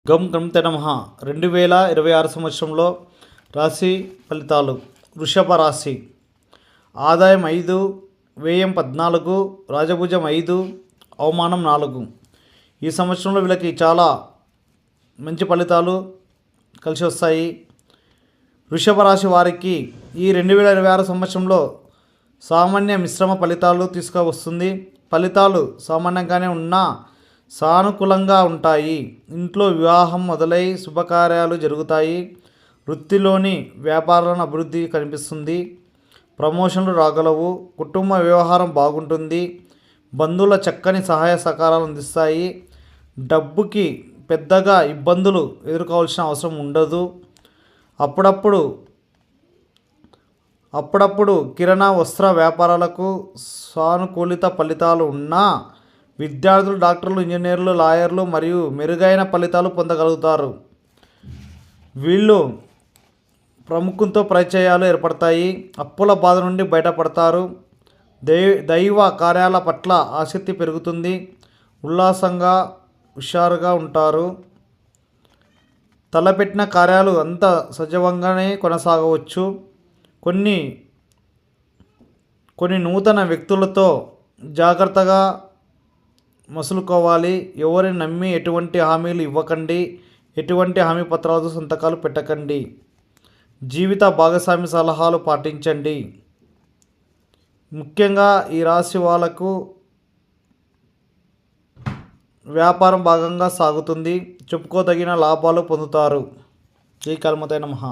గం గణపతే నమః 2026 సంవత్సరంలో రాశి ఫలితాలు. వృషభ రాశి. ఆదాయం 5, వ్యయం 14, రాజభుజం 5, అవమానం 4. ఈ సంవత్సరంలో వీళ్ళకి చాలా మంచి ఫలితాలు కలిసి వస్తాయి. వృషభ రాశి వారికి ఈ 2026 సంవత్సరంలో సామాన్య మిశ్రమ ఫలితాలు తీసుకువస్తుంది. ఫలితాలు సామాన్యంగానే ఉన్నా సానుకూలంగా ఉంటాయి. ఇంట్లో వివాహం మొదలై శుభకార్యాలు జరుగుతాయి. వృత్తిలోని వ్యాపారాలను అభివృద్ధి కనిపిస్తుంది. ప్రమోషన్లు రాగలవు. కుటుంబ వ్యవహారం బాగుంటుంది. బంధువుల చక్కని సహాయ సహకారాలు అందిస్తాయి. డబ్బుకి పెద్దగా ఇబ్బందులు ఎదుర్కోవాల్సిన అవసరం ఉండదు. అప్పుడప్పుడు కిరాణా వస్త్ర వ్యాపారాలకు సానుకూలిత ఫలితాలు ఉన్నా విద్యార్థులు, డాక్టర్లు, ఇంజనీర్లు, లాయర్లు మరియు మెరుగైన ఫలితాలు పొందగలుగుతారు. వీళ్ళు ప్రముఖంతో పరిచయాలు ఏర్పడతాయి. అప్పుల బాధ నుండి బయటపడతారు. దైవ కార్యాల పట్ల ఆసక్తి పెరుగుతుంది. ఉల్లాసంగా హుషారుగా ఉంటారు. తలపెట్టిన కార్యాలు అంత సజీవంగానే కొనసాగవచ్చు. కొన్ని నూతన వ్యక్తులతో జాగ్రత్తగా మసులుకోవాలి. ఎవరిని నమ్మి ఎటువంటి హామీలు ఇవ్వకండి. ఎటువంటి హామీ పత్రాలతో సంతకాలు పెట్టకండి. జీవిత భాగస్వామి సలహాలు పాటించండి. ముఖ్యంగా ఈ రాశి వాళ్ళకు వ్యాపారం భాగంగా సాగుతుంది. చెప్పుకోదగిన లాభాలు పొందుతారు. జై గణపతే నమః.